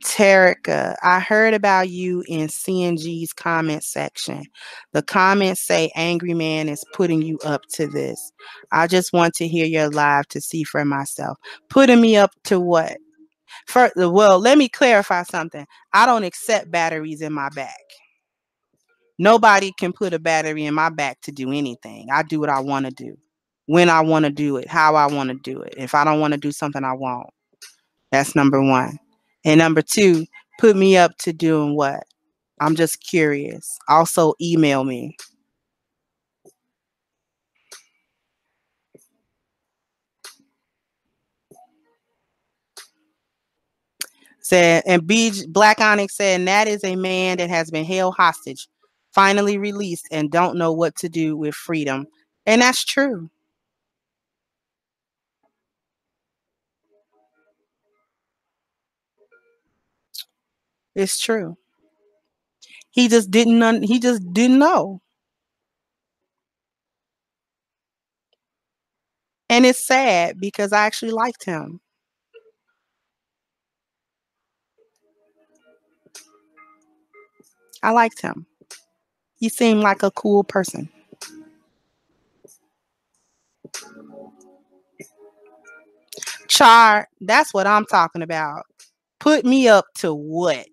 Terica, I heard about you in CNG's comment section. The comments say Angry Man is putting you up to this. I just want to hear your live to see for myself. Putting me up to what? Well, let me clarify something. I don't accept batteries in my back. Nobody can put a battery in my back to do anything. I do what I want to do, when I want to do it, how I want to do it. If I don't want to do something, I won't. That's number one. And number two, put me up to doing what? I'm just curious. Also, email me. Said, and Black Onyx said, that is a man that has been held hostage, finally released, and don't know what to do with freedom. And that's true. It's true. He just didn't know. And it's sad because I actually liked him. I liked him. He seemed like a cool person. Char, that's what I'm talking about. Put me up to what?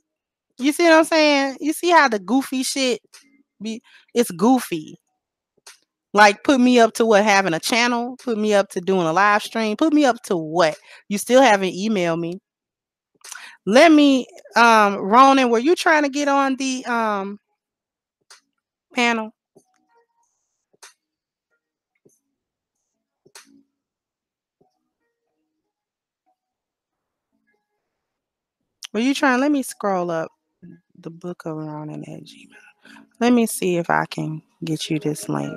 You see what I'm saying? You see how the goofy shit be? It's goofy. Like, put me up to what? Having a channel? Put me up to doing a live stream? Put me up to what? You still haven't emailed me. Let me, Ronan, were you trying to get on the panel? Were you trying? Let me scroll up the book of Ronan at Gmail. Let me see if I can get you this link.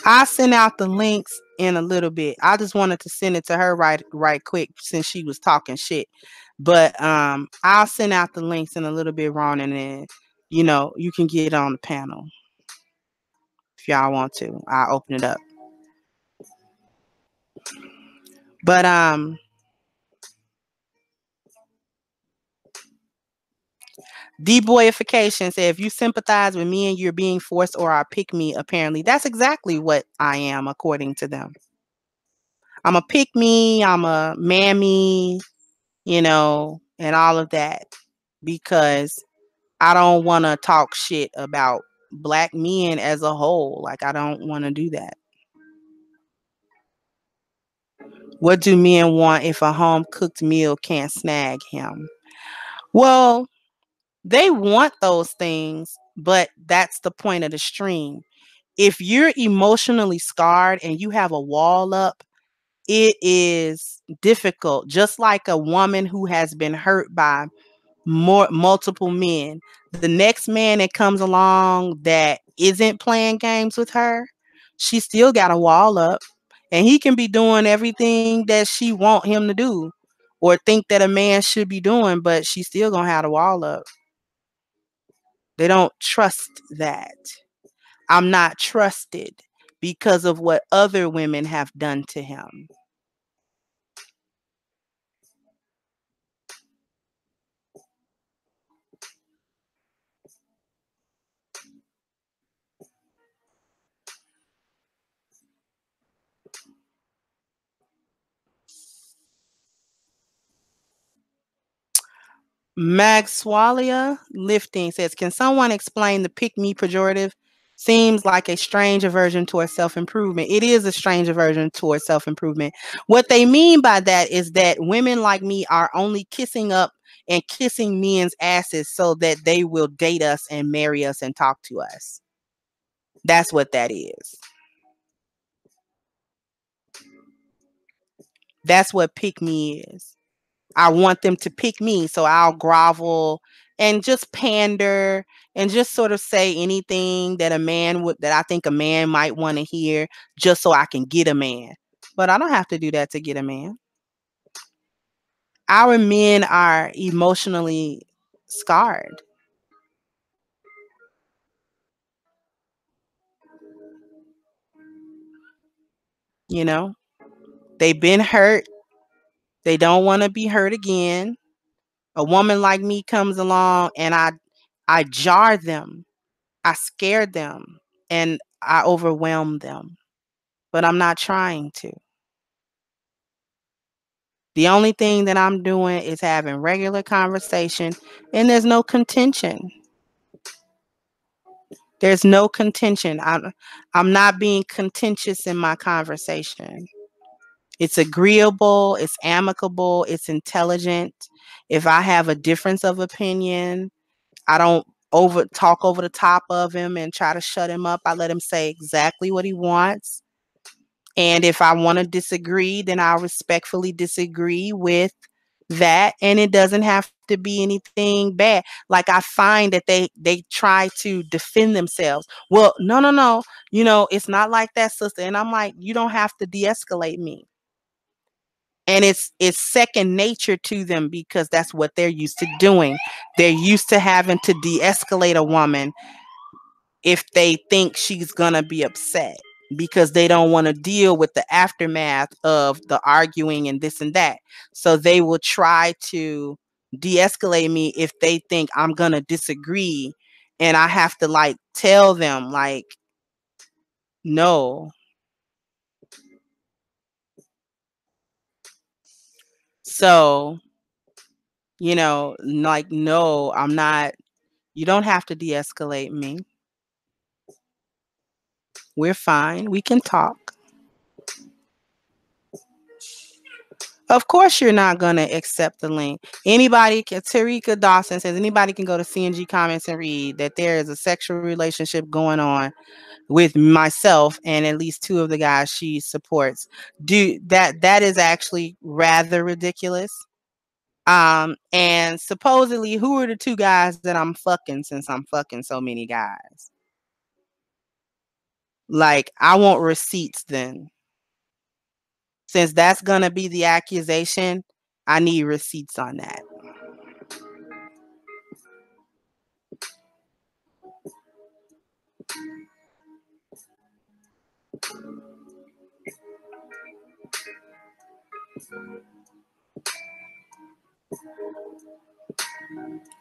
I'll send out the links in a little bit. I just wanted to send it to her right quick since she was talking shit. But I'll send out the links in a little bit, Ron, and then you can get on the panel if y'all want to. I'll open it up. But deboyification said, if you sympathize with me and you're being forced or are pick me, apparently that's exactly what I am according to them. I'm a pick me, I'm a mammy, and all of that, because I don't want to talk shit about Black men as a whole. Like, I don't want to do that. What do men want if a home cooked meal can't snag him? Well, they want those things, but that's the point of the stream. If you're emotionally scarred and you have a wall up, it is difficult. Just like a woman who has been hurt by multiple men, the next man that comes along that isn't playing games with her, she still got a wall up. And he can be doing everything that she want him to do or think that a man should be doing, but she still gonna have the wall up. They don't trust that. I'm not trusted because of what other women have done to him. Maxwalia Lifting says, can someone explain the pick me pejorative? Seems like a strange aversion towards self-improvement. It is a strange aversion towards self-improvement. What they mean by that is that women like me are only kissing up and kissing men's asses so that they will date us and marry us and talk to us. That's what that is. That's what pick me is. I want them to pick me, so I'll grovel and just pander and just sort of say anything that I think a man might want to hear just so I can get a man. But I don't have to do that to get a man. Our men are emotionally scarred. You know, they've been hurt. They don't want to be hurt again. A woman like me comes along and I jar them. I scare them and I overwhelm them. But I'm not trying to. The only thing that I'm doing is having regular conversation, and there's no contention. There's no contention. I'm not being contentious in my conversation. It's agreeable, it's amicable, it's intelligent. If I have a difference of opinion, I don't talk over the top of him and try to shut him up. I let him say exactly what he wants. And if I want to disagree, then I'll respectfully disagree with that. And it doesn't have to be anything bad. Like I find that they try to defend themselves. Well, no. It's not like that, sister. And I'm like, you don't have to de-escalate me. And it's second nature to them because that's what they're used to doing. They're used to having to de-escalate a woman if they think she's gonna be upset because they don't want to deal with the aftermath of the arguing and this and that. So they will try to de-escalate me if they think I'm gonna disagree, and I have to like tell them like, no. So, like, no, I'm not. You don't have to de-escalate me. We're fine. We can talk. Of course, you're not going to accept the link. Tarika Dawson says, anybody can go to CNG comments and read that there is a sexual relationship going on with myself and at least two of the guys she supports. That is actually rather ridiculous. And supposedly, who are the two guys that I'm fucking since I'm fucking so many guys? Like, I want receipts then. Since that's going to be the accusation, I need receipts on that.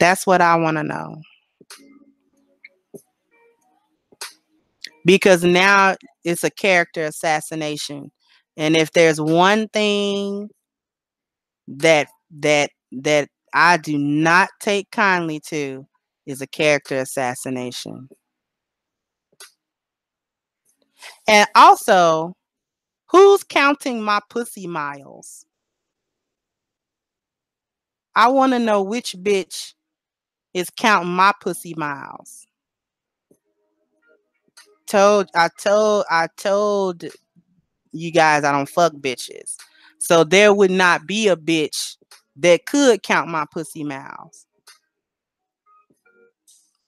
That's what I want to know. Because now it's a character assassination. And if there's one thing that I do not take kindly to, is a character assassination. And also, who's counting my pussy miles? I want to know which bitch is counting my pussy miles. I told you guys I don't fuck bitches. So there would not be a bitch that could count my pussy miles.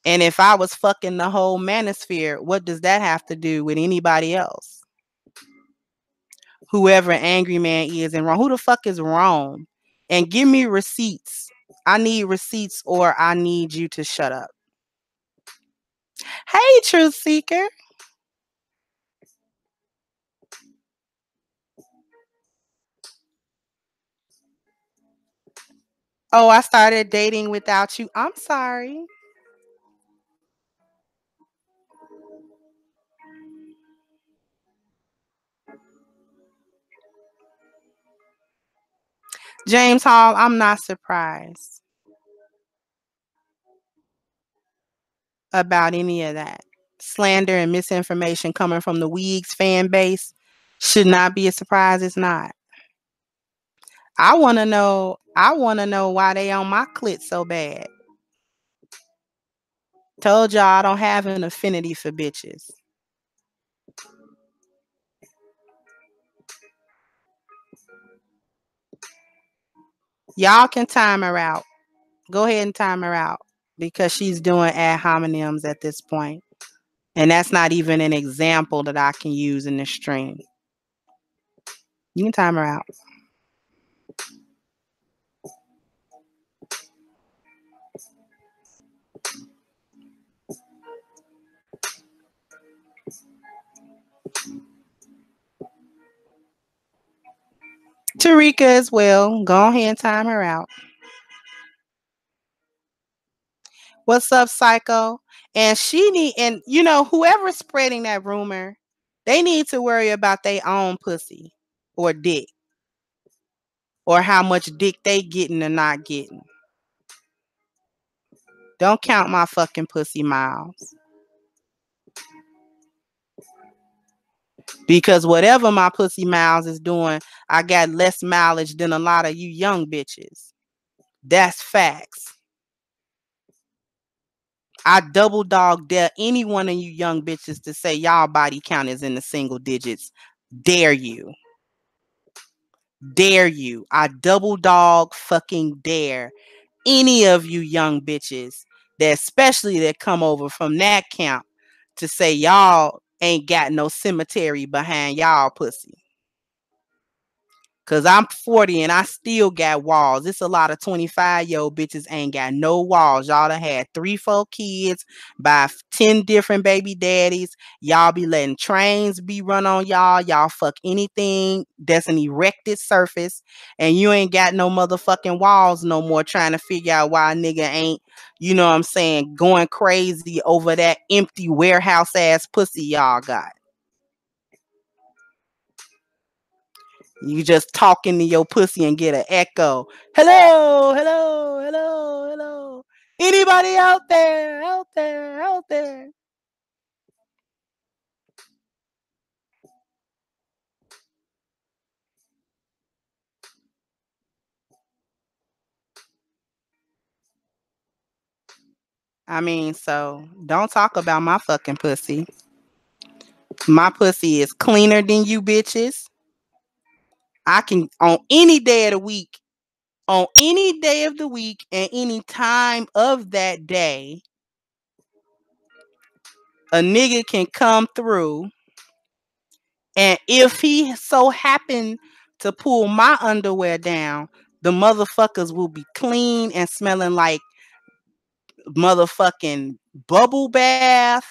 And if I was fucking the whole manosphere, what does that have to do with anybody else? Whoever Angry Man is and wrong. Who the fuck is wrong? And give me receipts. I need receipts or I need you to shut up. Hey, Truth Seeker. Oh, I started dating without you. I'm sorry. James Hall, I'm not surprised about any of that. Slander and misinformation coming from the Weeks fan base should not be a surprise. It's not. I want to know. I want to know why they on my clit so bad. Told y'all I don't have an affinity for bitches. Y'all can time her out. Go ahead and time her out because she's doing ad hominems at this point. And that's not even an example that I can use in the stream. You can time her out. Tarika as well. Go ahead and time her out. What's up, Psycho? And she need, and you know, whoever's spreading that rumor, they need to worry about their own pussy or dick or how much dick they getting or not getting. Don't count my fucking pussy miles. Because whatever my pussy miles is doing, I got less mileage than a lot of you young bitches. That's facts. I double dog dare any one of you young bitches to say y'all body count is in the single digits. Dare you. Dare you. I double dog fucking dare any of you young bitches that especially that come over from that camp to say y'all ain't got no cemetery behind y'all pussy. Cause I'm 40 and I still got walls. It's a lot of 25-year-old bitches ain't got no walls. Y'all done had 3-4 kids by 10 different baby daddies. Y'all be letting trains be run on y'all. Y'all fuck anything that's an erected surface. And you ain't got no motherfucking walls no more trying to figure out why a nigga ain't, you know what I'm saying, going crazy over that empty warehouse ass pussy y'all got. You just talking to your pussy and get an echo. Hello, hello, hello, hello. Anybody out there, out there, out there? I mean, so don't talk about my fucking pussy. My pussy is cleaner than you bitches. I can, on any day of the week, on any day of the week and any time of that day, a nigga can come through. And if he so happened to pull my underwear down, the motherfuckers will be clean and smelling like motherfucking bubble bath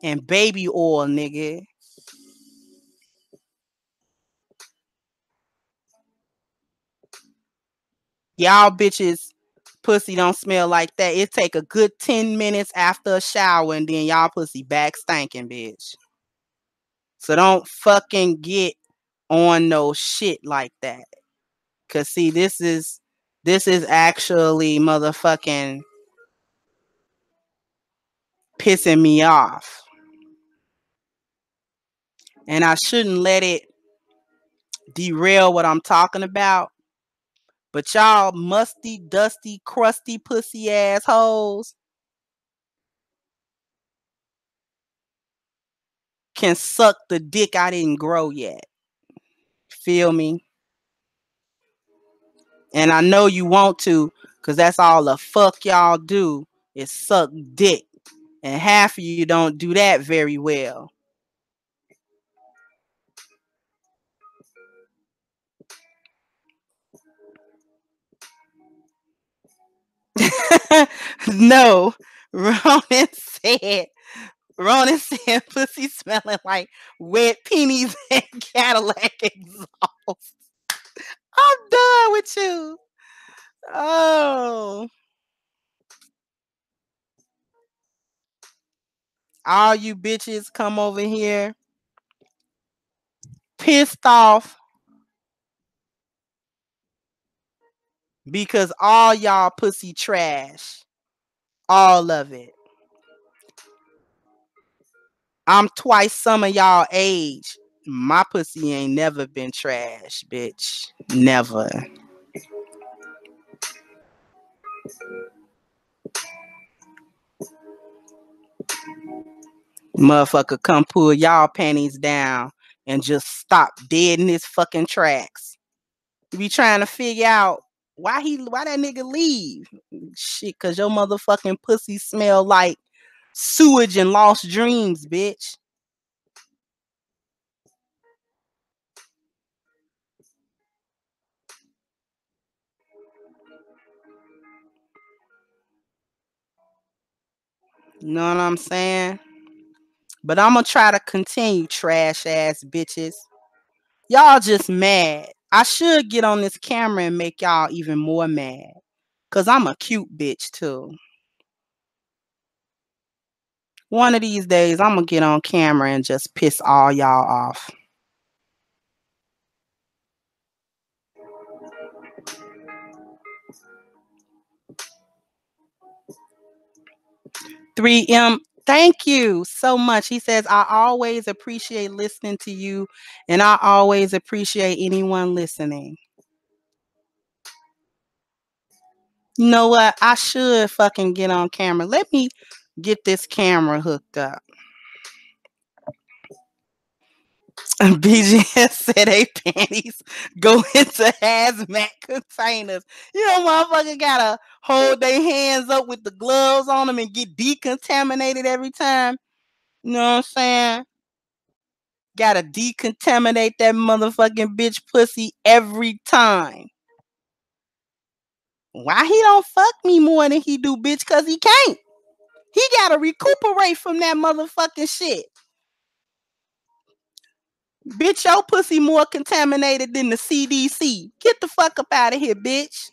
and baby oil, nigga. Y'all bitches pussy don't smell like that. It take a good 10 minutes after a shower and then y'all pussy back stinking, bitch. So don't fucking get on no shit like that. Cause see, this is actually motherfucking pissing me off. And I shouldn't let it derail what I'm talking about. But y'all musty, dusty, crusty, pussy assholes can suck the dick I didn't grow yet. Feel me? And I know you want to, because that's all the fuck y'all do is suck dick. And half of you don't do that very well. No, Ronan said Ronan said pussy smelling like wet pennies and Cadillac exhaust. I'm done with you. Oh, all you bitches come over here pissed off because all y'all pussy trash. All of it. I'm twice some of y'all age. My pussy ain't never been trash, bitch. Never. Motherfucker come pull y'all panties down and just stop dead in his fucking tracks. You be trying to figure out why that nigga leave. Shit, cause your motherfucking pussy smell like sewage and lost dreams, bitch. You know what I'm saying? But I'm gonna try to continue, trash ass bitches. Y'all just mad. I should get on this camera and make y'all even more mad. Cause I'm a cute bitch too. One of these days I'm gonna get on camera and just piss all y'all off. 3M, thank you so much. He says, I always appreciate listening to you, and I always appreciate anyone listening. You know what? I should fucking get on camera. Let me get this camera hooked up. BGS said they panties go into hazmat containers. You know, motherfucker gotta hold their hands up with the gloves on them and get decontaminated every time. You know what I'm saying? Gotta decontaminate that motherfucking bitch pussy every time. Why he don't fuck me more than he do, bitch? Cause he can't. He gotta recuperate from that motherfucking shit. Bitch, your pussy more contaminated than the CDC. Get the fuck up out of here, bitch.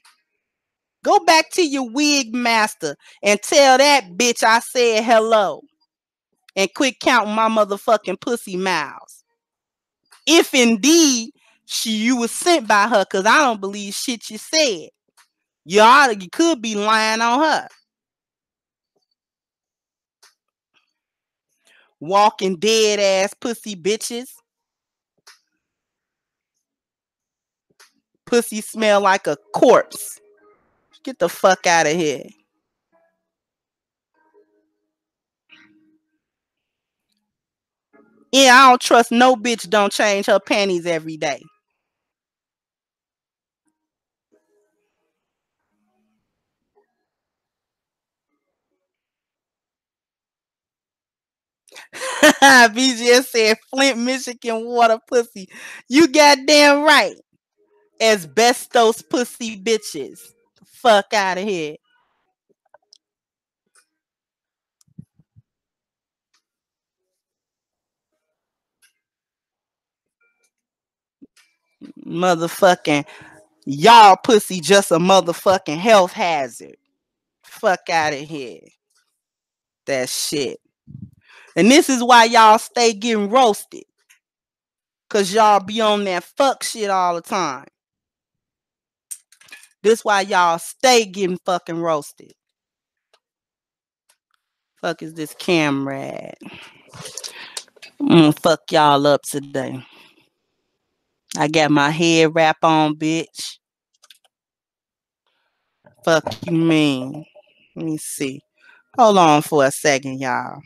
Go back to your wig master and tell that bitch I said hello. And quit counting my motherfucking pussy miles. If indeed you was sent by her, cause I don't believe shit you said. You could be lying on her. Walking dead ass pussy bitches. Pussy smell like a corpse. Get the fuck out of here. Yeah, I don't trust no bitch don't change her panties every day. BGS said Flint, Michigan water pussy. You goddamn right. Asbestos pussy bitches. Fuck out of here. Motherfucking y'all pussy just a motherfucking health hazard. Fuck out of here. That shit. And this is why y'all stay getting roasted. Cause y'all be on that fuck shit all the time. This why y'all stay getting fucking roasted. Fuck is this camera at? Fuck y'all up today. I got my head wrap on, bitch. Fuck you mean? Let me see. Hold on for a second, y'all.